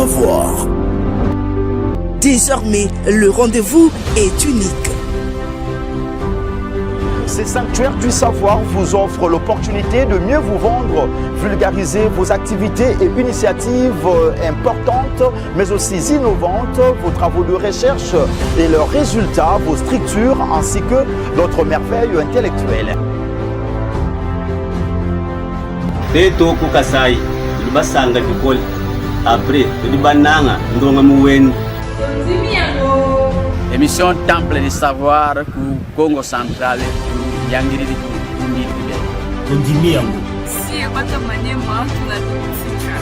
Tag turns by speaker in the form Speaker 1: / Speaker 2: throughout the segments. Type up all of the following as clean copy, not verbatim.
Speaker 1: savoir. Désormais, le rendez-vous est unique.
Speaker 2: Ces sanctuaires du savoir vous offrent l'opportunité de mieux vous vendre, vulgariser vos activités et initiatives importantes, mais aussi innovantes, vos travaux de recherche et leurs résultats, vos structures, ainsi que d'autres merveilles intellectuelles.
Speaker 3: Émission Temple du Savoir ku Congo Central yangiri
Speaker 4: Kundimi yangu.
Speaker 5: Si bata manema tunatufika.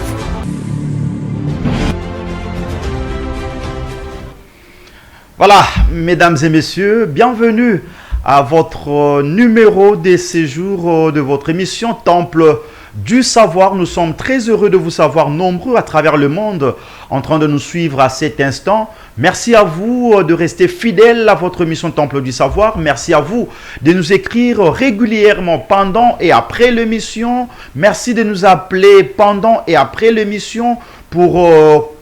Speaker 2: Voilà, mesdames et messieurs, bienvenue à votre numéro des séjours de votre émission Temple du Savoir. Nous sommes très heureux de vous savoir nombreux à travers le monde en train de nous suivre à cet instant. Merci à vous de rester fidèles à votre émission Temple du Savoir. Merci à vous de nous écrire régulièrement pendant et après l'émission. Merci de nous appeler pendant et après l'émission pour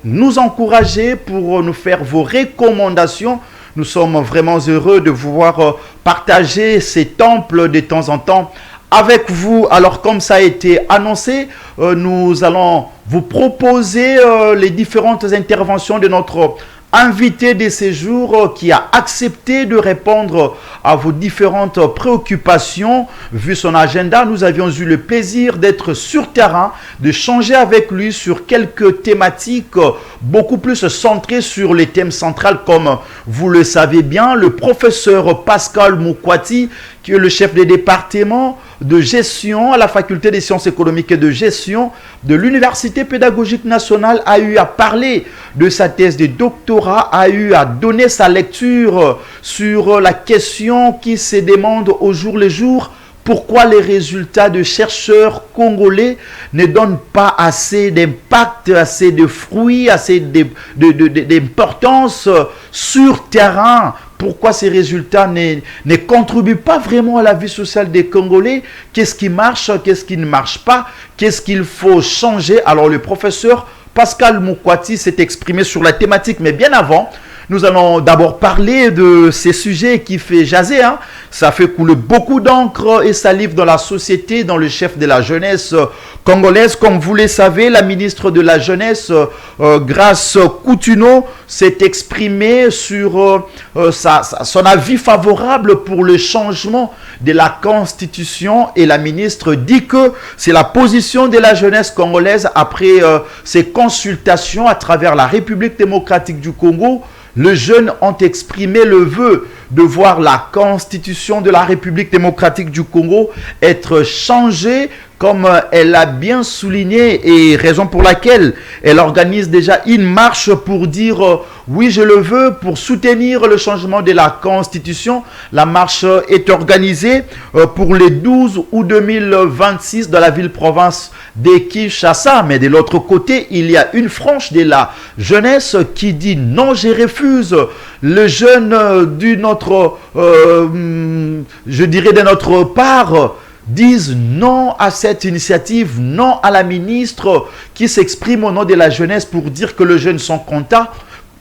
Speaker 2: nous encourager, pour nous faire vos recommandations. Nous sommes vraiment heureux de vous voir partager ces temples de temps en temps avec vous. Alors, comme ça a été annoncé, nous allons vous proposer les différentes interventions de notre invité de séjour qui a accepté de répondre à vos différentes préoccupations. Vu son agenda, nous avions eu le plaisir d'être sur terrain, de changer avec lui sur quelques thématiques beaucoup plus centrées sur les thèmes centrales, comme vous le savez bien, le professeur Pascal Moukwati, qui est le chef des départements de gestion à la faculté des sciences économiques et de gestion de l'Université pédagogique nationale, a eu à parler de sa thèse de doctorat, a eu à donner sa lecture sur la question qui se demande au jour le jour: pourquoi les résultats de chercheurs congolais ne donnent pas assez d'impact, assez de fruits, assez d'importance sur terrain? Pourquoi ces résultats ne contribuent pas vraiment à la vie sociale des Congolais? Qu'est-ce qui marche? Qu'est-ce qui ne marche pas? Qu'est-ce qu'il faut changer? Alors le professeur Pascal Moukwati s'est exprimé sur la thématique, mais bien avant, nous allons d'abord parler de ces sujets qui fait jaser. Ça fait couler beaucoup d'encre et salive dans la société, dans le chef de la jeunesse congolaise. Comme vous le savez, la ministre de la Jeunesse, Grace Coutuneau, s'est exprimée sur son avis favorable pour le changement de la Constitution. Et la ministre dit que c'est la position de la jeunesse congolaise après ces consultations à travers la République démocratique du Congo. Les jeunes ont exprimé le vœu de voir la Constitution de la République démocratique du Congo être changée, comme elle a bien souligné, et raison pour laquelle elle organise déjà une marche pour dire oui, je le veux, pour soutenir le changement de la Constitution. La marche est organisée pour le 12 août 2026 dans la ville-province de Kinshasa. Mais de l'autre côté, il y a une frange de la jeunesse qui dit non, je refuse. Les jeunes de notre part disent non à cette initiative, non à la ministre qui s'exprime au nom de la jeunesse pour dire que les jeunes sont contents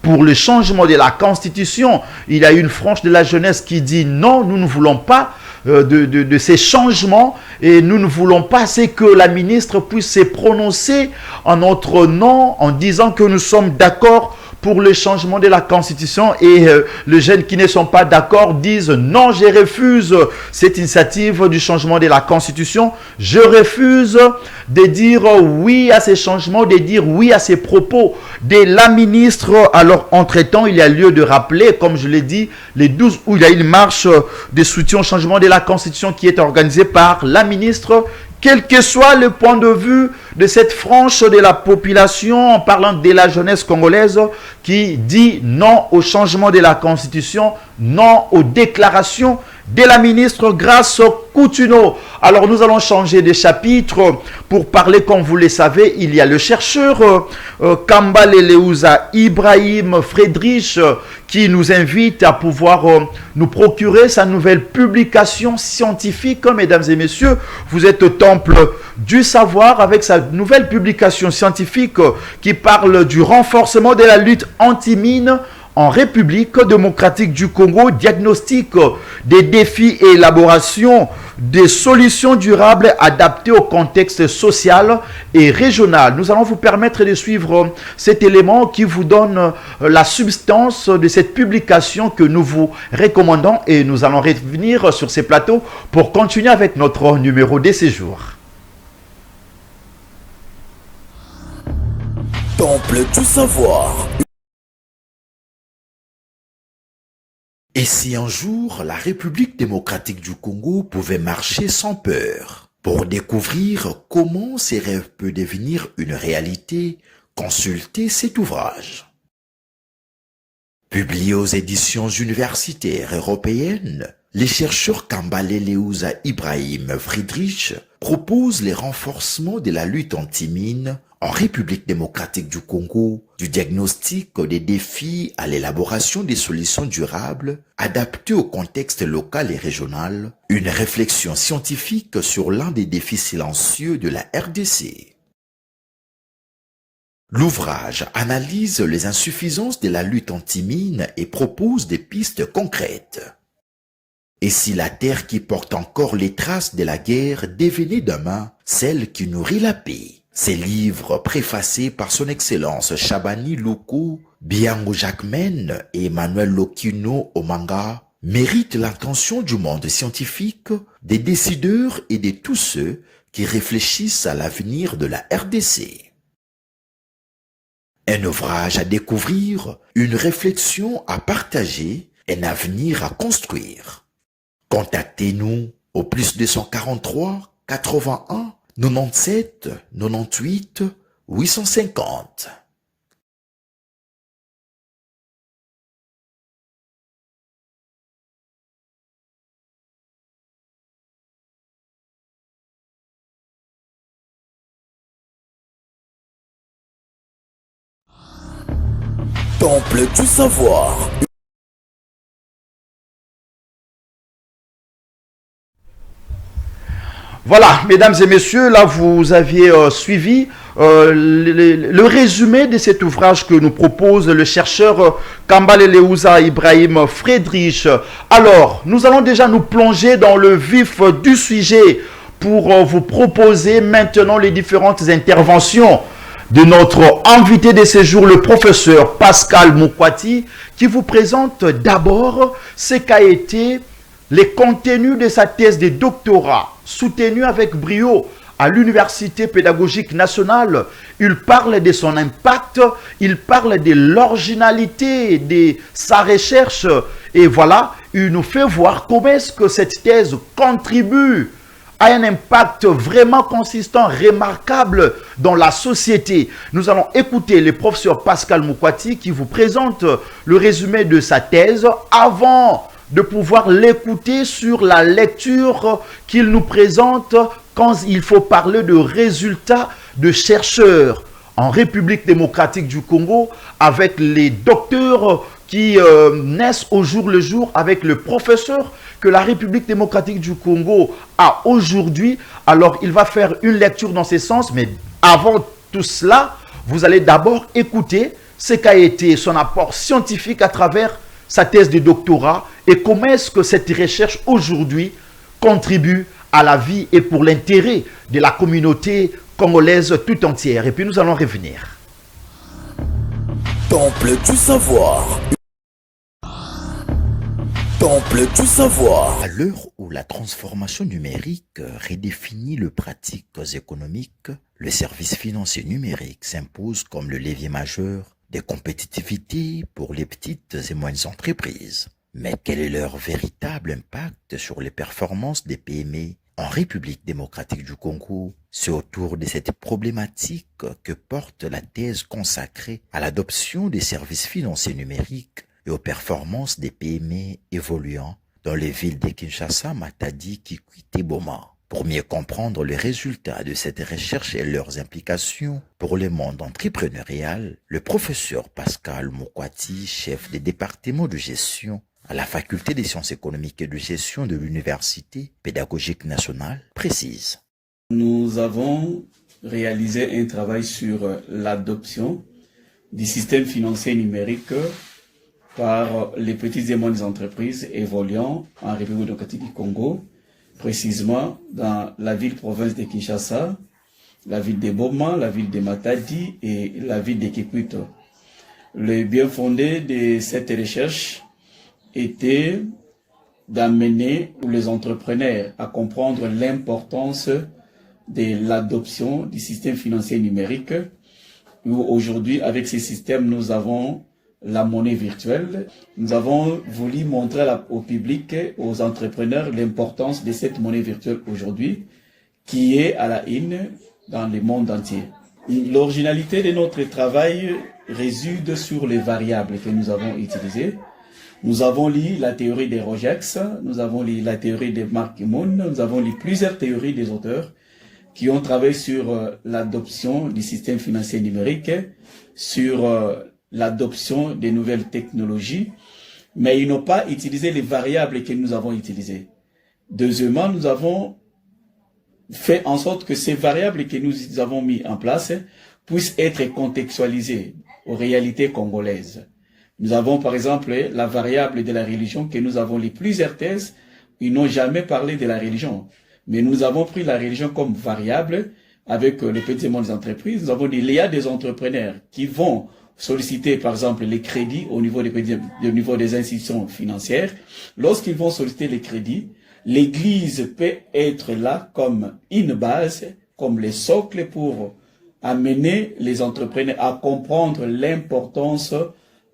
Speaker 2: pour le changement de la Constitution. Il y a une frange de la jeunesse qui dit non, nous ne voulons pas de ces changements et nous ne voulons pas que la ministre puisse se prononcer en notre nom en disant que nous sommes d'accord pour le changement de la Constitution, et les jeunes qui ne sont pas d'accord disent non, je refuse cette initiative du changement de la Constitution, je refuse de dire oui à ces changements, de dire oui à ces propos de la ministre. Alors entre-temps, il y a lieu de rappeler, comme je l'ai dit, les 12 août, il y a une marche de soutien au changement de la Constitution qui est organisée par la ministre. Quel que soit le point de vue de cette frange de la population, en parlant de la jeunesse congolaise qui dit non au changement de la Constitution, non aux déclarations de la ministre Grace Coutuneau. Alors nous allons changer de chapitre pour parler, comme vous le savez, il y a le chercheur Kambaleleuza Ibrahim Friedrich qui nous invite à pouvoir nous procurer sa nouvelle publication scientifique. Mesdames et messieurs, vous êtes au temple du savoir avec sa nouvelle publication scientifique qui parle du renforcement de la lutte anti-mine en République démocratique du Congo, diagnostic des défis et élaboration des solutions durables adaptées au contexte social et régional. Nous allons vous permettre de suivre cet élément qui vous donne la substance de cette publication que nous vous recommandons et nous allons revenir sur ces plateaux pour continuer avec notre numéro de séjour.
Speaker 4: Temple du savoir. Et si un jour la République démocratique du Congo pouvait marcher sans peur? Pour découvrir comment ces rêves peuvent devenir une réalité, consultez cet ouvrage. Publié aux éditions universitaires européennes, les chercheurs Kambaleleuza Ibrahim Friedrich proposent les renforcements de la lutte anti-mine en République démocratique du Congo, du diagnostic des défis à l'élaboration des solutions durables adaptées au contexte local et régional, une réflexion scientifique sur l'un des défis silencieux de la RDC. L'ouvrage analyse les insuffisances de la lutte anti-mine et propose des pistes concrètes. Et si la terre qui porte encore les traces de la guerre devenait demain celle qui nourrit la paix? Ces livres, préfacés par son Excellence Chabani Loukou, Biango Jacquemen et Emmanuel Lokino Omanga, méritent l'attention du monde scientifique, des décideurs et de tous ceux qui réfléchissent à l'avenir de la RDC. Un ouvrage à découvrir, une réflexion à partager, un avenir à construire. Contactez-nous au +243 81 97 98 850. Temple du savoir.
Speaker 2: Voilà, mesdames et messieurs, là vous aviez suivi le résumé de cet ouvrage que nous propose le chercheur Kambaleleuza Ibrahim Friedrich. Alors, nous allons déjà nous plonger dans le vif du sujet pour vous proposer maintenant les différentes interventions de notre invité de séjour, le professeur Pascal Moukwati, qui vous présente d'abord ce qu'a été les contenus de sa thèse de doctorat, soutenue avec brio à l'Université pédagogique nationale. Il parle de son impact, il parle de l'originalité de sa recherche. Et voilà, il nous fait voir comment est-ce que cette thèse contribue à un impact vraiment consistant, remarquable dans la société. Nous allons écouter le professeur Pascal Moukwati qui vous présente le résumé de sa thèse avant de pouvoir l'écouter sur la lecture qu'il nous présente quand il faut parler de résultats de chercheurs en République démocratique du Congo avec les docteurs qui naissent au jour le jour, avec le professeur que la République démocratique du Congo a aujourd'hui. Alors il va faire une lecture dans ce sens, mais avant tout cela, vous allez d'abord écouter ce qu'a été son apport scientifique à travers sa thèse de doctorat et comment est-ce que cette recherche aujourd'hui contribue à la vie et pour l'intérêt de la communauté congolaise tout entière. Et puis nous allons revenir.
Speaker 4: Temple du savoir. Temple du savoir. À l'heure où la transformation numérique redéfinit les pratiques économiques, le service financier numérique s'impose comme le levier majeur de compétitivité pour les petites et moyennes entreprises. Mais quel est leur véritable impact sur les performances des PME en République démocratique du Congo? C'est autour de cette problématique que porte la thèse consacrée à l'adoption des services financiers numériques et aux performances des PME évoluant dans les villes de Kinshasa, Matadi, Kikwit et Boma. Pour mieux comprendre les résultats de cette recherche et leurs implications pour le monde entrepreneurial, le professeur Pascal Mokwati, chef des départements de gestion à la Faculté des sciences économiques et de gestion de l'Université pédagogique nationale, précise.
Speaker 6: Nous avons réalisé un travail sur l'adoption du système financier numérique par les petites et moyennes entreprises évoluant en République démocratique du Congo, précisément dans la ville-province de Kinshasa, la ville de Boma, la ville de Matadi et la ville de Kikwit. Le bien fondé de cette recherche était d'amener les entrepreneurs à comprendre l'importance de l'adoption du système financier numérique, où aujourd'hui, avec ces systèmes, nous avons la monnaie virtuelle. Nous avons voulu montrer au public, aux entrepreneurs, l'importance de cette monnaie virtuelle aujourd'hui, qui est à la une dans le monde entier. L'originalité de notre travail réside sur les variables que nous avons utilisées. Nous avons lu la théorie des Rogex, nous avons lu la théorie de Mark Moon, nous avons lu plusieurs théories des auteurs qui ont travaillé sur l'adoption du système financier numérique, sur l'adoption des nouvelles technologies, mais ils n'ont pas utilisé les variables que nous avons utilisées. Deuxièmement, nous avons fait en sorte que ces variables que nous avons mis en place puissent être contextualisées aux réalités congolaises. Nous avons par exemple la variable de la religion que nous avons lu plusieurs thèses, ils n'ont jamais parlé de la religion. Mais nous avons pris la religion comme variable avec les petits et moyennes entreprises. Nous avons dit qu'il y a des entrepreneurs qui vont solliciter par exemple les crédits au niveau des institutions financières. Lorsqu'ils vont solliciter les crédits, l'Église peut être là comme une base, comme les socles pour amener les entrepreneurs à comprendre l'importance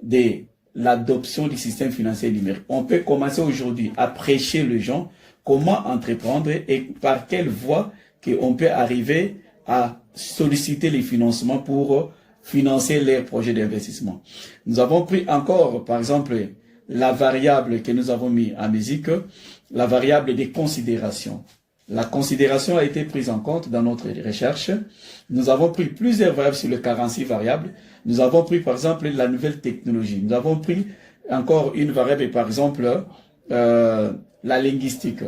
Speaker 6: de l'adoption du système financier numérique. On peut commencer aujourd'hui à prêcher les gens comment entreprendre et par quelle voie qu'on peut arriver à solliciter les financements pour financer leurs projets d'investissement. Nous avons pris encore, par exemple, la variable que nous avons mis en musique, la variable des considérations. La considération a été prise en compte dans notre recherche. Nous avons pris plusieurs variables sur les 46 variables. Nous avons pris, par exemple, la nouvelle technologie. Nous avons pris encore une variable, par exemple, la linguistique.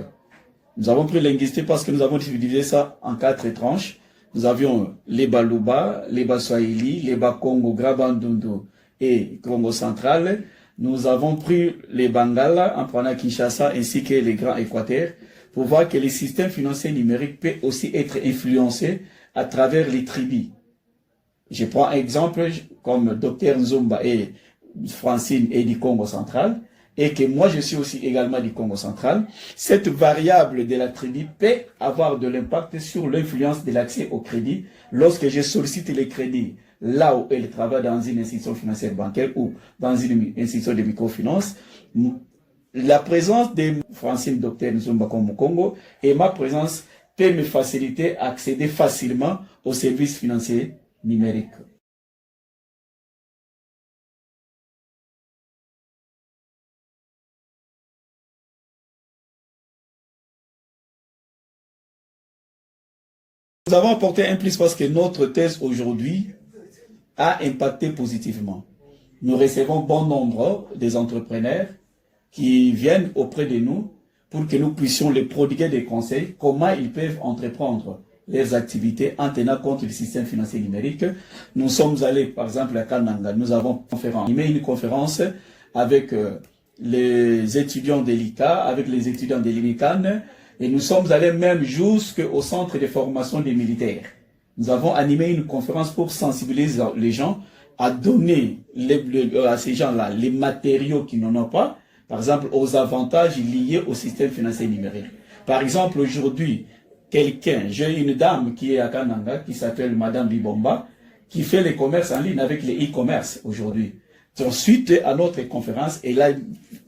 Speaker 6: Nous avons pris linguistique parce que nous avons divisé ça en 4 tranches. Nous avions les Baluba, les Baswahili, les Bakongo, Grabandundu et Congo central. Nous avons pris les Bangala en prenant Kinshasa ainsi que les Grands Équateurs pour voir que le système financier numérique peut aussi être influencé à travers les tribus. Je prends un exemple comme Dr Nzumba et Francine et du Congo central, et que moi je suis aussi également du Congo central. Cette variable de la tribu peut avoir de l'impact sur l'influence de l'accès au crédit lorsque je sollicite les crédits là où elle travaille dans une institution financière bancaire ou dans une institution de microfinance. La présence de Francine Dr Nzumba comme au Congo et ma présence peut me faciliter à accéder facilement aux services financiers numériques. Nous avons apporté un plus parce que notre thèse aujourd'hui a impacté positivement. Nous recevons bon nombre des entrepreneurs qui viennent auprès de nous pour que nous puissions les prodiguer des conseils, comment ils peuvent entreprendre leurs activités en tenant compte du système financier numérique. Nous sommes allés, par exemple, à Kananga, nous avons animé une conférence avec les étudiants de l'ICA, avec les étudiants de l'INICAN, et nous sommes allés même jusqu'au centre de formation des militaires. Nous avons animé une conférence pour sensibiliser les gens à donner à ces gens-là les matériaux qu'ils n'en ont pas, par exemple aux avantages liés au système financier numérique. Par exemple, aujourd'hui, j'ai une dame qui est à Kananga, qui s'appelle Madame Bibomba, qui fait les commerces en ligne avec les e-commerce aujourd'hui. Ensuite, à notre conférence, elle a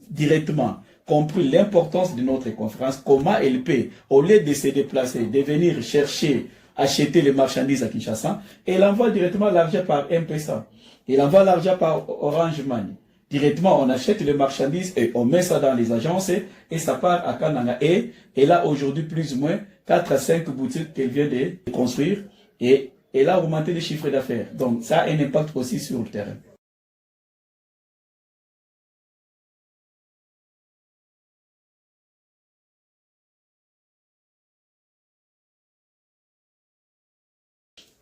Speaker 6: directement compris l'importance de notre conférence, comment elle peut, au lieu de se déplacer, de venir chercher, acheter les marchandises à Kinshasa, elle envoie directement l'argent par M-Pesa. Elle envoie l'argent par Orange Money. Directement, on achète les marchandises et on met ça dans les agences et ça part à Kananga. Et là, aujourd'hui, plus ou moins, 4 à 5 boutiques qu'elle vient de construire et elle a augmenté les chiffres d'affaires. Donc, ça a un impact aussi sur le terrain.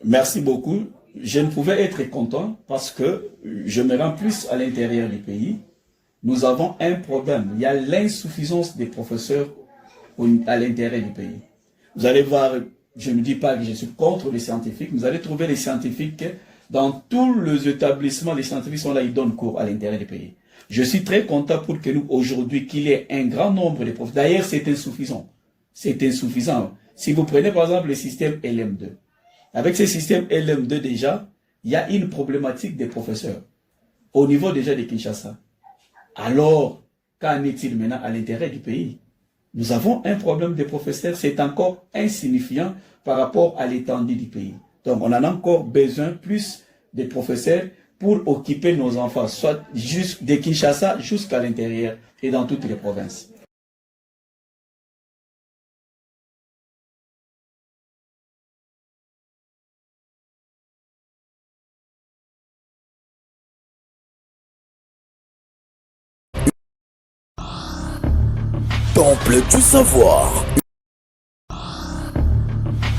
Speaker 6: Merci beaucoup. Je ne pouvais être content parce que je me rends plus à l'intérieur du pays. Nous avons un problème. Il y a l'insuffisance des professeurs à l'intérieur du pays. Vous allez voir, je ne dis pas que je suis contre les scientifiques. Vous allez trouver les scientifiques dans tous les établissements. Les scientifiques sont là, ils donnent cours à l'intérieur du pays. Je suis très content pour que nous, aujourd'hui, qu'il y ait un grand nombre de professeurs. D'ailleurs, c'est insuffisant. C'est insuffisant. Si vous prenez par exemple le système LM2, avec ce système LM2 déjà, il y a une problématique des professeurs au niveau déjà de Kinshasa. Alors, qu'en est-il maintenant à l'intérieur du pays? Nous avons un problème des professeurs, c'est encore insignifiant par rapport à l'étendue du pays. Donc, on en a encore besoin plus de professeurs pour occuper nos enfants, soit de Kinshasa jusqu'à l'intérieur et dans toutes les provinces.
Speaker 4: Temple du savoir.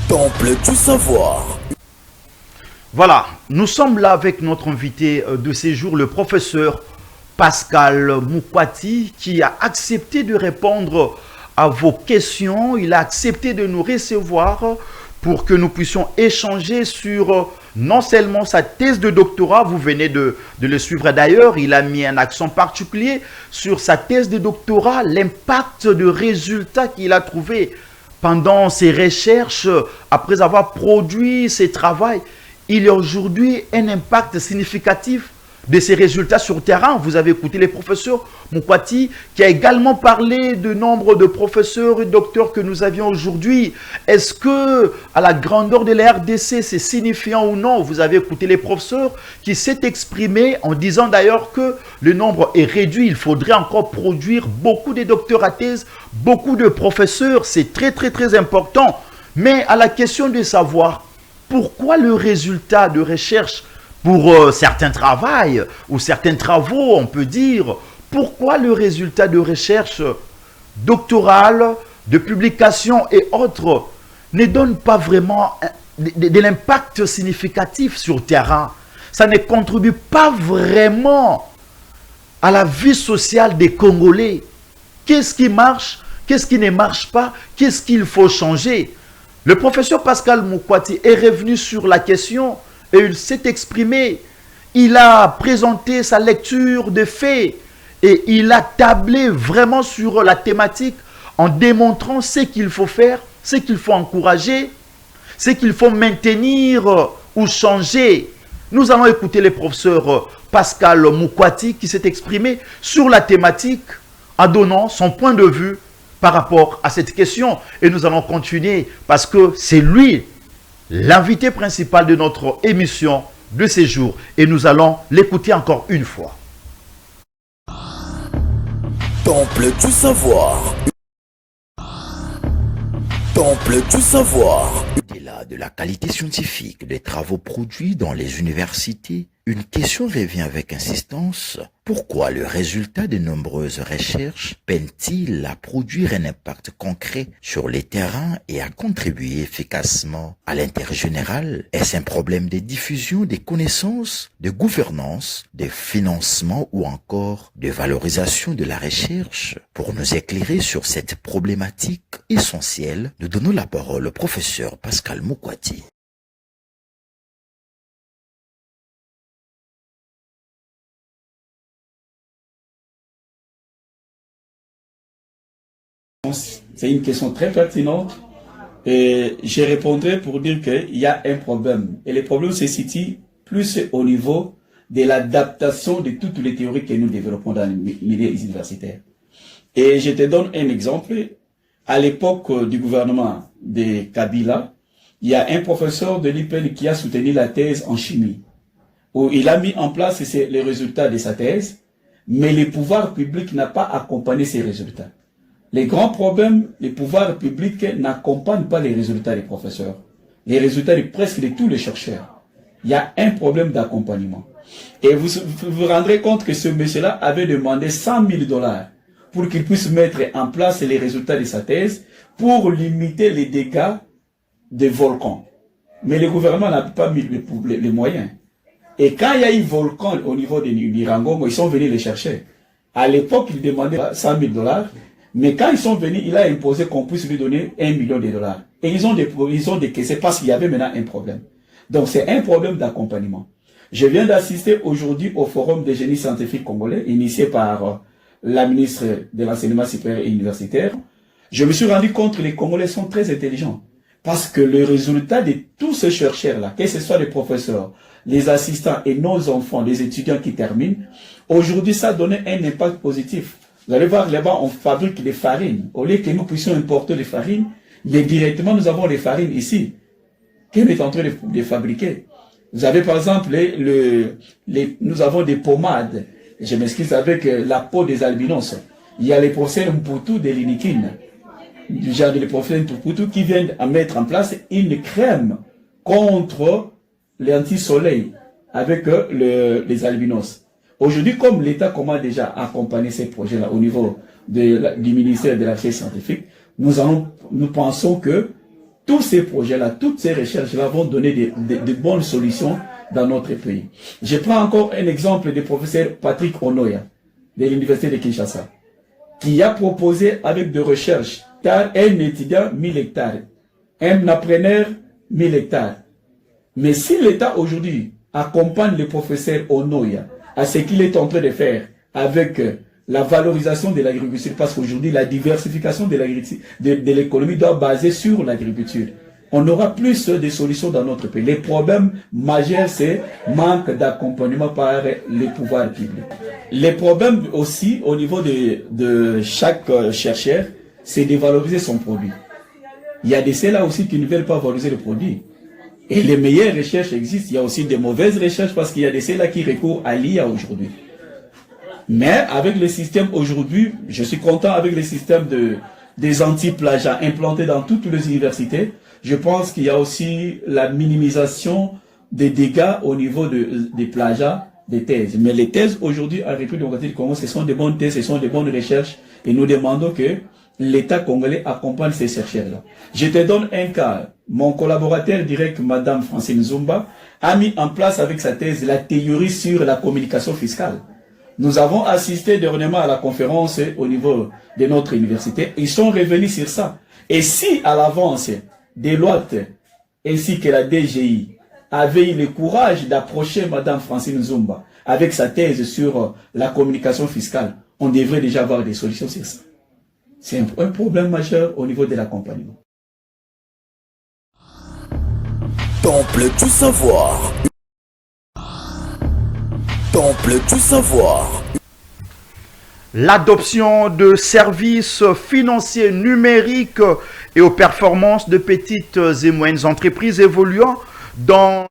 Speaker 4: Temple du savoir.
Speaker 2: Voilà, nous sommes là avec notre invité de séjour, le professeur Pascal Moukwati, qui a accepté de répondre à vos questions. Il a accepté de nous recevoir pour que nous puissions échanger sur non seulement sa thèse de doctorat, vous venez de le suivre d'ailleurs, il a mis un accent particulier sur sa thèse de doctorat, l'impact de résultats qu'il a trouvé pendant ses recherches, après avoir produit ses travaux. Il y a aujourd'hui un impact significatif de ces résultats sur le terrain. Vous avez écouté les professeurs Moukwati qui a également parlé du nombre de professeurs et docteurs que nous avions aujourd'hui. Est-ce que à la grandeur de la RDC c'est signifiant ou non? Vous avez écouté les professeurs qui s'est exprimé en disant d'ailleurs que le nombre est réduit. Il faudrait encore produire beaucoup de docteurs à thèse, beaucoup de professeurs. C'est très important. Mais à la question de savoir pourquoi le résultat de recherche pour certains travaux ou certains travaux, on peut dire, pourquoi le résultat de recherche doctorale, de publication et autres ne donne pas vraiment de l'impact significatif sur le terrain? Ça ne contribue pas vraiment à la vie sociale des Congolais. Qu'est-ce qui marche? Qu'est-ce qui ne marche pas? Qu'est-ce qu'il faut changer? Le professeur Pascal Moukwati est revenu sur la question et il s'est exprimé. Il a présenté sa lecture de faits et il a tablé vraiment sur la thématique en démontrant ce qu'il faut faire, ce qu'il faut encourager, ce qu'il faut maintenir ou changer. Nous allons écouter le professeur Pascal Moukwati qui s'est exprimé sur la thématique en donnant son point de vue par rapport à cette question. Et nous allons continuer parce que c'est lui l'invité principal de notre émission de séjour. Et nous allons l'écouter encore une fois.
Speaker 4: Temple du savoir. Temple du savoir. Au-delà de la qualité scientifique des travaux produits dans les universités, une question revient avec insistance. Pourquoi le résultat de nombreuses recherches peine-t-il à produire un impact concret sur les terrains et à contribuer efficacement à l'intérêt général? Est-ce un problème de diffusion des connaissances, de gouvernance, de financement ou encore de valorisation de la recherche? Pour nous éclairer sur cette problématique essentielle, nous donnons la parole au professeur Pascal Moukwati.
Speaker 6: C'est une question très pertinente et je répondrai pour dire qu'il y a un problème. Et le problème se situe plus au niveau de l'adaptation de toutes les théories que nous développons dans les milieux universitaires. Et je te donne un exemple. À l'époque du gouvernement de Kabila, il y a un professeur de l'IPN qui a soutenu la thèse en chimie, où il a mis en place les résultats de sa thèse, mais le pouvoir public n'a pas accompagné ces résultats. Les grands problèmes, les pouvoirs publics n'accompagnent pas les résultats des professeurs, les résultats de presque de tous les chercheurs. Il y a un problème d'accompagnement. Et vous vous rendrez compte que ce monsieur-là avait demandé 100 000 $ pour qu'il puisse mettre en place les résultats de sa thèse pour limiter les dégâts des volcans. Mais le gouvernement n'a pas mis les moyens. Et quand il y a eu volcan au niveau de Nirangongo, ils sont venus les chercher. À l'époque, ils demandaient 100 000 $, mais quand ils sont venus, il a imposé qu'on puisse lui donner 1 million de $. Et ils ont décaissé parce qu'il y avait maintenant un problème. Donc c'est un problème d'accompagnement. Je viens d'assister aujourd'hui au forum des génies scientifiques congolais, initié par la ministre de l'enseignement supérieur et universitaire. Je me suis rendu compte que les Congolais sont très intelligents. Parce que le résultat de tous ces chercheurs-là, que ce soit les professeurs, les assistants et nos enfants, les étudiants qui terminent, aujourd'hui ça a donné un impact positif. Vous allez voir, là-bas, on fabrique des farines. Au lieu que nous puissions importer les farines, mais directement nous avons les farines ici. Qu'on est en train de fabriquer. Vous avez par exemple, nous avons des pommades. Je m'excuse avec la peau des albinos. Il y a les professeurs Mputu de l'Inikine, du genre de les professeurs Mputu qui viennent à mettre en place une crème contre l'anti-soleil avec les albinos. Aujourd'hui, comme l'État commence déjà à accompagner ces projets-là au niveau du ministère de la Recherche scientifique, nous pensons que tous ces projets-là, toutes ces recherches-là vont donner de bonnes solutions dans notre pays. Je prends encore un exemple du professeur Patrick Onoya de l'Université de Kinshasa, qui a proposé avec des recherches un étudiant 1000 hectares, un appreneur 1000 hectares. Mais si l'État aujourd'hui accompagne le professeur Onoya à ce qu'il est en train de faire avec la valorisation de l'agriculture, parce qu'aujourd'hui la diversification de l'économie doit baser sur l'agriculture, on aura plus de solutions dans notre pays. Les problèmes majeurs, c'est manque d'accompagnement par les pouvoirs publics. Les problèmes aussi au niveau de chaque chercheur, c'est de valoriser son produit. Il y a des ceux-là aussi qui ne veulent pas valoriser le produit. Et les meilleures recherches existent. Il y a aussi des mauvaises recherches parce qu'il y a des ceux-là qui recourent à l'IA aujourd'hui. Mais avec le système aujourd'hui, je suis content avec le système des anti-plagiats implantés dans toutes les universités. Je pense qu'il y a aussi la minimisation des dégâts au niveau des plagiats des thèses. Mais les thèses aujourd'hui en République démocratique du Congo, ce sont des bonnes thèses, ce sont des bonnes recherches. Et nous demandons que l'État congolais accompagne ces chercheurs-là. Je te donne un cas. Mon collaborateur direct, Madame Francine Zumba, a mis en place avec sa thèse la théorie sur la communication fiscale. Nous avons assisté dernièrement à la conférence au niveau de notre université. Ils sont revenus sur ça. Et si à l'avance, Deloitte ainsi que la DGI avaient eu le courage d'approcher Madame Francine Zumba avec sa thèse sur la communication fiscale, on devrait déjà avoir des solutions sur ça. C'est un problème majeur au niveau de l'accompagnement.
Speaker 4: Temple du savoir. Temple du savoir.
Speaker 2: L'adoption de services financiers numériques et aux performances de petites et moyennes entreprises évoluant dans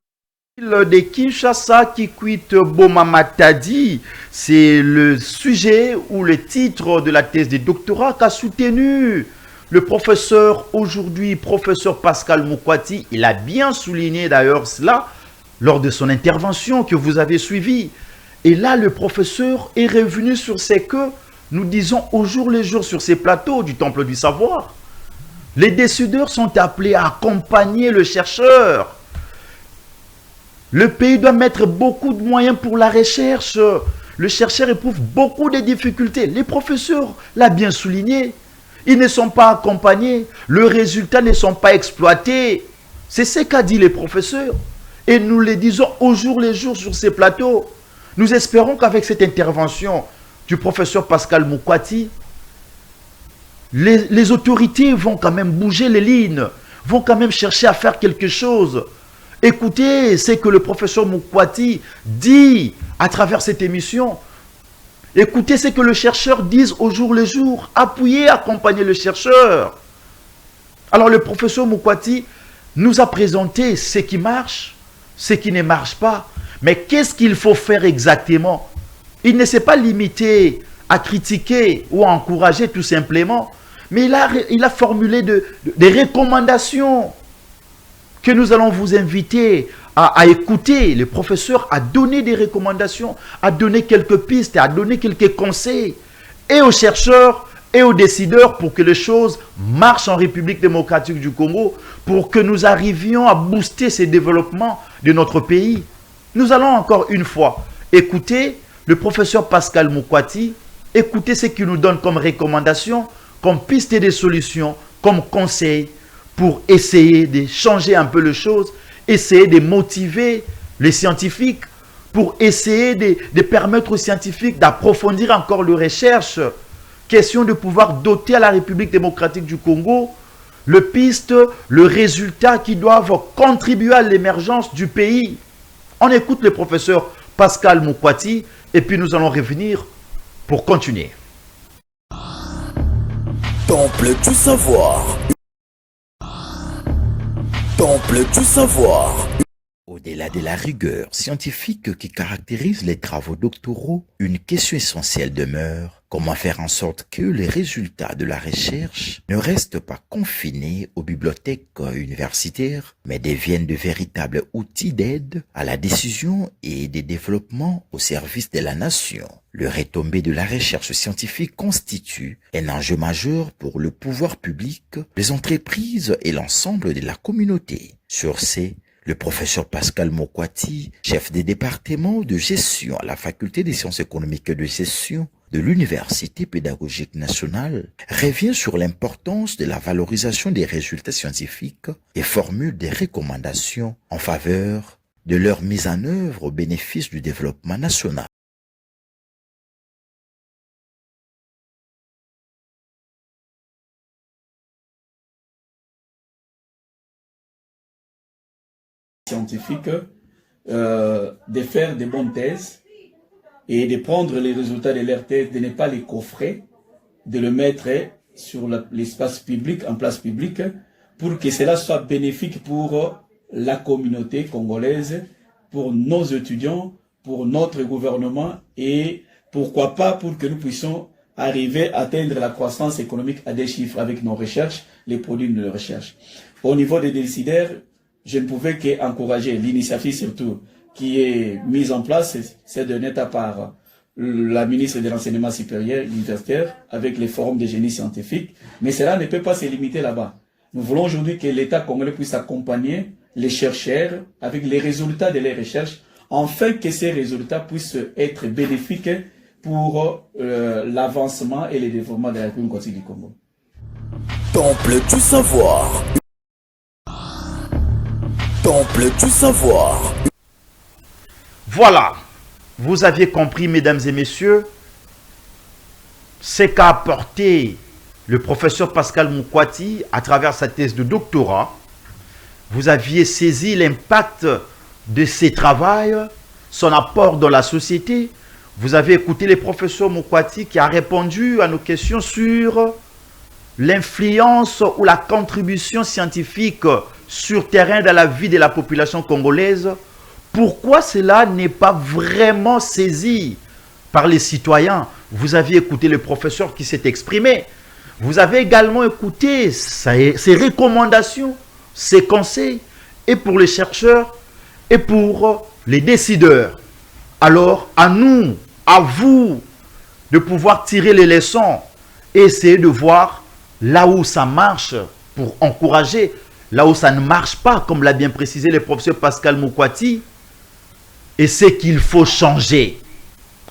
Speaker 2: la ville de Kinshasa, Kikwit Boma Matadi. C'est le sujet ou le titre de la thèse de doctorat qu'a soutenu le professeur aujourd'hui, professeur Pascal Moukwati. Il a bien souligné d'ailleurs cela lors de son intervention que vous avez suivie. Et là, le professeur est revenu sur ce que nous disons au jour le jour sur ces plateaux du Temple du Savoir. Les décideurs sont appelés à accompagner le chercheur. Le pays doit mettre beaucoup de moyens pour la recherche. Le chercheur éprouve beaucoup de difficultés. Les professeurs l'ont bien souligné. Ils ne sont pas accompagnés. Les résultats ne sont pas exploités. C'est ce qu'a dit les professeurs. Et nous le disons au jour le jour sur ces plateaux. Nous espérons qu'avec cette intervention du professeur Pascal Moukwati, les autorités vont quand même bouger les lignes, vont quand même chercher à faire quelque chose. Écoutez ce que le professeur Moukwati dit à travers cette émission. Écoutez ce que le chercheur dit au jour le jour. Appuyez, accompagnez le chercheur. Alors le professeur Moukwati nous a présenté ce qui marche, ce qui ne marche pas. Mais qu'est-ce qu'il faut faire exactement Il ne s'est pas limité à critiquer ou à encourager tout simplement, mais il a formulé des recommandations que nous allons vous inviter à écouter. Le professeur a donné des recommandations, a donné quelques pistes, a donné quelques conseils, et aux chercheurs et aux décideurs pour que les choses marchent en République démocratique du Congo, pour que nous arrivions à booster ces développements de notre pays. Nous allons encore une fois écouter le professeur Pascal Mokwati, écouter ce qu'il nous donne comme recommandation, comme piste de solutions, comme conseil, pour essayer de changer un peu les choses, essayer de motiver les scientifiques, pour essayer de permettre aux scientifiques d'approfondir encore les recherches. Question de pouvoir doter à la République démocratique du Congo le piste, le résultat qui doivent contribuer à l'émergence du pays. On écoute le professeur Pascal Mokwati et puis nous allons revenir pour continuer.
Speaker 4: Temple du savoir. Temple du savoir. Au-delà de la rigueur scientifique qui caractérise les travaux doctoraux, une question essentielle demeure: comment faire en sorte que les résultats de la recherche ne restent pas confinés aux bibliothèques universitaires, mais deviennent de véritables outils d'aide à la décision et de développement au service de la nation. Le retombé de la recherche scientifique constitue un enjeu majeur pour le pouvoir public, les entreprises et l'ensemble de la communauté. Sur ce, le professeur Pascal Mokwati, chef des départements de gestion à la faculté des sciences économiques et de gestion de l'Université pédagogique nationale, revient sur l'importance de la valorisation des résultats scientifiques et formule des recommandations en faveur de leur mise en œuvre au bénéfice du développement national.
Speaker 6: Scientifiques de faire des bonnes thèses et de prendre les résultats de leurs thèses, de ne pas les coffrer, de le mettre sur l'espace public, en place publique, pour que cela soit bénéfique pour la communauté congolaise, pour nos étudiants, pour notre gouvernement et pourquoi pas pour que nous puissions arriver à atteindre la croissance économique à des chiffres avec nos recherches, les produits de nos recherches. Au niveau des décideurs, je ne pouvais qu'encourager l'initiative surtout qui est mise en place, c'est donnée par la ministre de l'Enseignement supérieur universitaire avec les forums de génie scientifique. Mais cela ne peut pas se limiter là-bas. Nous voulons aujourd'hui que l'État congolais puisse accompagner les chercheurs avec les résultats de leurs recherches, afin que ces résultats puissent être bénéfiques pour l'avancement et le développement de la République du Congo.
Speaker 4: Temple du savoir. Temple du savoir.
Speaker 2: Voilà, vous aviez compris, mesdames et messieurs, ce qu'a apporté le professeur Pascal Mokwati à travers sa thèse de doctorat. Vous aviez saisi l'impact de ses travaux, son apport dans la société. Vous avez écouté le professeur Mokwati qui a répondu à nos questions sur l'influence ou la contribution scientifique sur terrain dans la vie de la population congolaise. Pourquoi cela n'est pas vraiment saisi par les citoyens? Vous avez écouté le professeur qui s'est exprimé. Vous avez également écouté ses recommandations, ses conseils, et pour les chercheurs et pour les décideurs. Alors, à nous, à vous, de pouvoir tirer les leçons et essayer de voir là où ça marche pour encourager, là où ça ne marche pas, comme l'a bien précisé le professeur Pascal Mokwati, et c'est qu'il faut changer.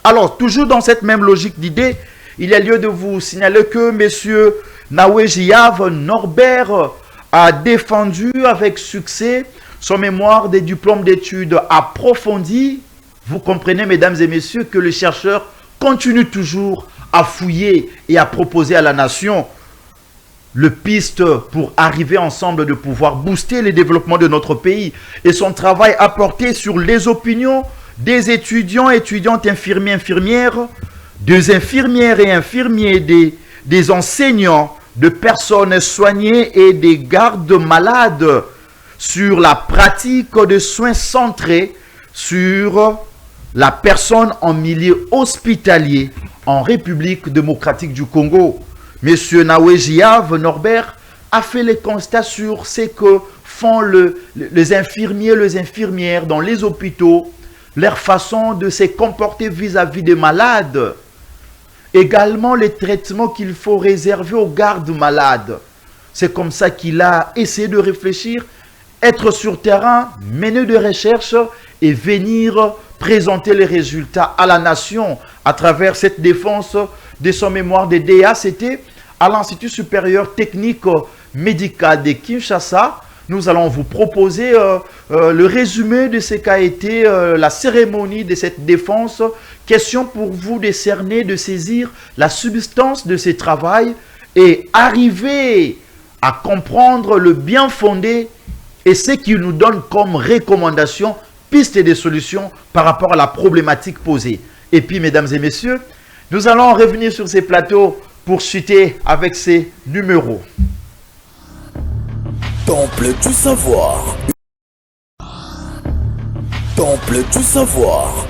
Speaker 2: Alors, toujours dans cette même logique d'idée, il y a lieu de vous signaler que M. Nawejiav Norbert a défendu avec succès son mémoire des diplômes d'études approfondies. Vous comprenez, mesdames et messieurs, que le chercheur continue toujours à fouiller et à proposer à la nation le piste pour arriver ensemble de pouvoir booster le développement de notre pays. Et son travail a porté sur les opinions des étudiants, étudiantes, infirmiers, infirmières, des infirmières et infirmiers, des enseignants, de personnes soignées et des gardes malades, sur la pratique de soins centrés sur la personne en milieu hospitalier en République démocratique du Congo. Monsieur Nawejiav Norbert a fait les constats sur ce que font les infirmiers, les infirmières dans les hôpitaux, leur façon de se comporter vis-à-vis des malades. Également les traitements qu'il faut réserver aux gardes malades. C'est comme ça qu'il a essayé de réfléchir, être sur terrain, mener des recherches et venir présenter les résultats à la nation à travers cette défense de son mémoire de DA. C'était à l'Institut supérieur technique médical de Kinshasa. Nous allons vous proposer le résumé de ce qu'a été la cérémonie de cette défense. Question pour vous de cerner, de saisir la substance de ce travail et arriver à comprendre le bien fondé et ce qu'il nous donne comme recommandation, pistes et des solutions par rapport à la problématique posée. Et puis, mesdames et messieurs, nous allons revenir sur ces plateaux pour chuter avec ces numéros.
Speaker 4: Temple du savoir. Temple du savoir.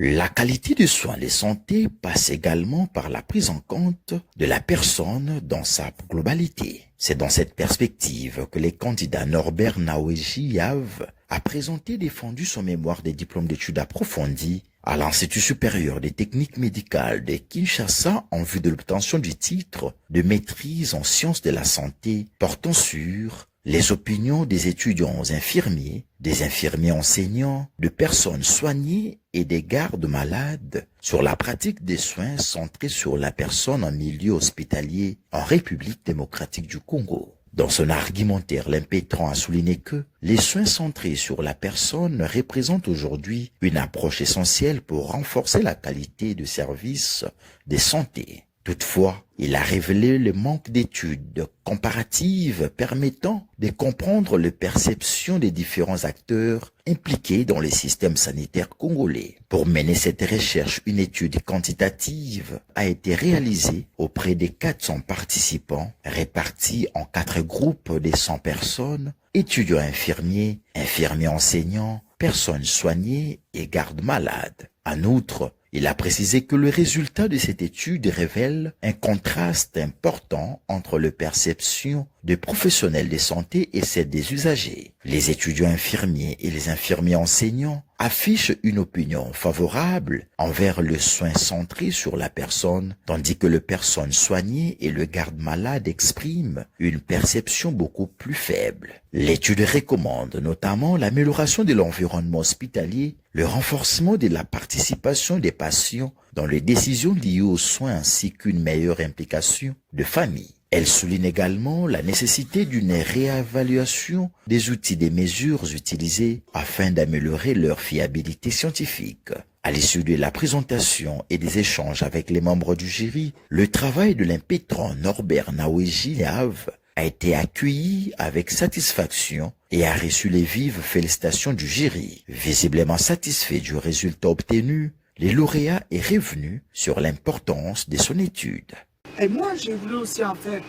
Speaker 4: La qualité de soins de santé passe également par la prise en compte de la personne dans sa globalité. C'est dans cette perspective que le candidat Norbert Nawejiav a présenté et défendu son mémoire des diplômes d'études approfondies à l'Institut supérieur des techniques médicales de Kinshasa en vue de l'obtention du titre de maîtrise en sciences de la santé portant sur les opinions des étudiants infirmiers, des infirmiers enseignants, de personnes soignées et des gardes malades sur la pratique des soins centrés sur la personne en milieu hospitalier en République démocratique du Congo. Dans son argumentaire, l'impétrant a souligné que les soins centrés sur la personne représentent aujourd'hui une approche essentielle pour renforcer la qualité de service de santé. Toutefois, il a révélé le manque d'études comparatives permettant de comprendre les perceptions des différents acteurs impliqués dans les systèmes sanitaires congolais. Pour mener cette recherche, une étude quantitative a été réalisée auprès des 400 participants répartis en 4 groupes de 100 personnes, étudiants infirmiers, infirmiers enseignants, personnes soignées et gardes malades. En outre, il a précisé que le résultat de cette étude révèle un contraste important entre les perceptions des professionnels de santé et celles des usagers. Les étudiants infirmiers et les infirmiers enseignants affichent une opinion favorable envers le soin centré sur la personne, tandis que les personnes soignées et le garde malade expriment une perception beaucoup plus faible. L'étude recommande notamment l'amélioration de l'environnement hospitalier, le renforcement de la participation des patients dans les décisions liées aux soins ainsi qu'une meilleure implication de famille. Elle souligne également la nécessité d'une réévaluation des outils des mesures utilisées afin d'améliorer leur fiabilité scientifique. À l'issue de la présentation et des échanges avec les membres du jury, le travail de l'impétrant Norbert Nawejiav a été accueilli avec satisfaction et a reçu les vives félicitations du jury. Visiblement satisfait du résultat obtenu, le lauréat est revenu sur l'importance de son étude.
Speaker 7: Et moi, j'ai voulu aussi en faire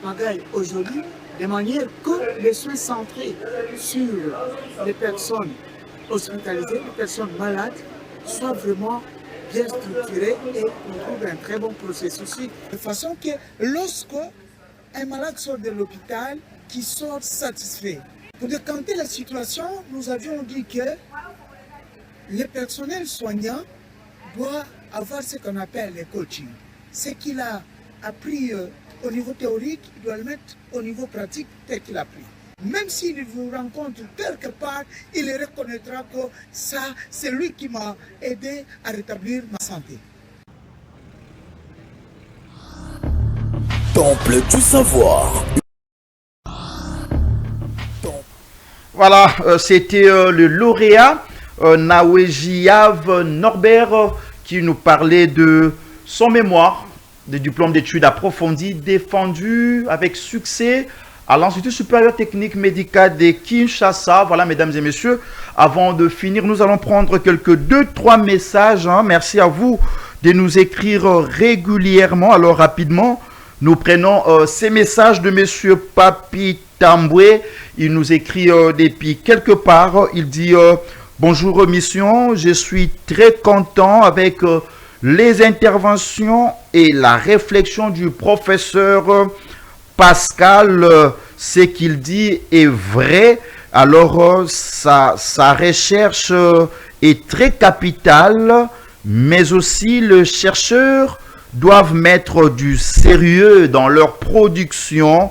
Speaker 7: pareil aujourd'hui, de manière que les soins centrés sur les personnes hospitalisées, les personnes malades, soient vraiment bien structurés et on trouve un très bon processus. De façon que lorsque un malade sort de l'hôpital, qu'il sort satisfait. Pour décanter la situation, nous avions dit que le personnel soignant doit avoir ce qu'on appelle le coaching. Ce qu'il a appris au niveau théorique, il doit le mettre au niveau pratique tel qu'il a appris. Même s'il vous rencontre quelque part, il reconnaîtra que ça, c'est lui qui m'a aidé à rétablir ma santé.
Speaker 4: Temple du savoir.
Speaker 2: Voilà, c'était le lauréat Nawejiav Norbert qui nous parlait de son mémoire des diplômes d'études approfondies défendu avec succès à l'Institut supérieur technique médical de Kinshasa. Voilà, mesdames et messieurs, avant de finir, nous allons prendre quelques 2-3 messages. Merci à vous de nous écrire régulièrement. Alors, rapidement, nous prenons ces messages de monsieur Papi Tamboué. Il nous écrit depuis quelque part. Il dit Bonjour mission, je suis très content avec les interventions et la réflexion du professeur Pascal. Ce qu'il dit est vrai. Alors sa recherche est très capitale, mais aussi les chercheurs doivent mettre du sérieux dans leur production.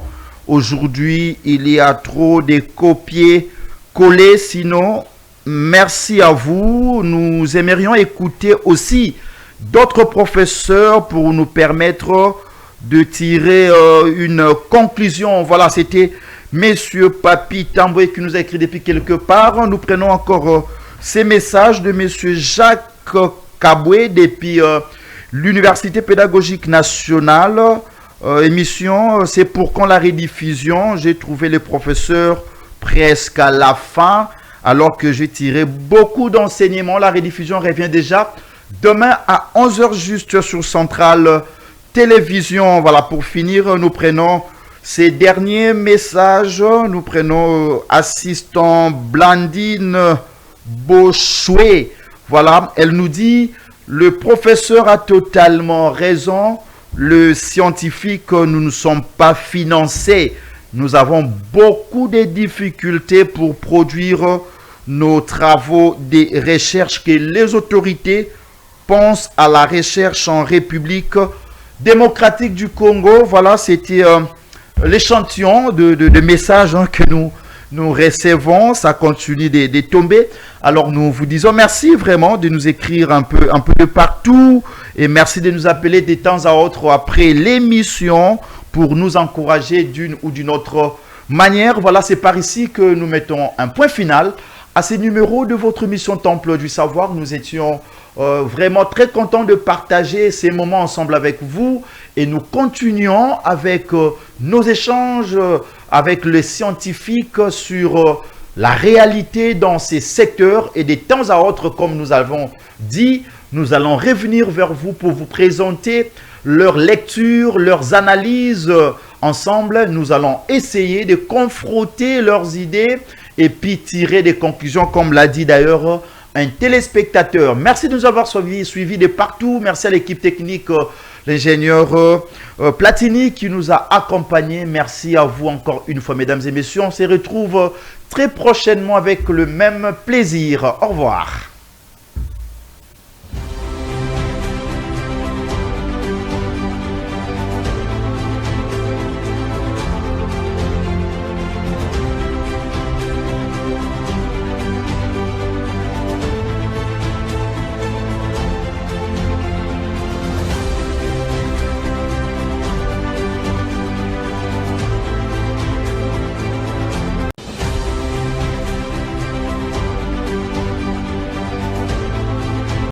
Speaker 2: Aujourd'hui, il y a trop de copier-coller, sinon, merci à vous. Nous aimerions écouter aussi d'autres professeurs pour nous permettre de tirer une conclusion. Voilà, c'était Monsieur Papi Tamboué qui nous a écrit depuis quelque part. Nous prenons encore ces messages de Monsieur Jacques Kaboué depuis l'Université pédagogique nationale. Émission, c'est pour quand la rediffusion? J'ai trouvé les professeurs presque à la fin, alors que j'ai tiré beaucoup d'enseignements. La rediffusion revient déjà demain à 11h juste sur Centrale Télévision. Voilà, pour finir, nous prenons ces derniers messages. Nous prenons assistant Blandine Bochoué. Voilà, elle nous dit, le professeur a totalement raison. Le scientifique, nous ne sommes pas financés. Nous avons beaucoup de difficultés pour produire nos travaux de recherche, que les autorités pensent à la recherche en République démocratique du Congo. Voilà, c'était l'échantillon de messages que nous recevons. Ça continue de tomber. Alors nous vous disons merci vraiment de nous écrire un peu de partout, et merci de nous appeler de temps à autre après l'émission pour nous encourager d'une ou d'une autre manière. Voilà, c'est par ici que nous mettons un point final à ces numéros de votre émission Temple du Savoir. Nous étions vraiment très contents de partager ces moments ensemble avec vous, et nous continuons avec nos échanges avec les scientifiques sur la réalité dans ces secteurs, et de temps à autre, comme nous avons dit, nous allons revenir vers vous pour vous présenter leurs lectures, leurs analyses. Ensemble, nous allons essayer de confronter leurs idées et puis tirer des conclusions, comme l'a dit d'ailleurs un téléspectateur. Merci de nous avoir suivis de partout. Merci à l'équipe technique, l'ingénieur Platini qui nous a accompagnés. Merci à vous encore une fois, mesdames et messieurs. On se retrouve très prochainement avec le même plaisir. Au revoir.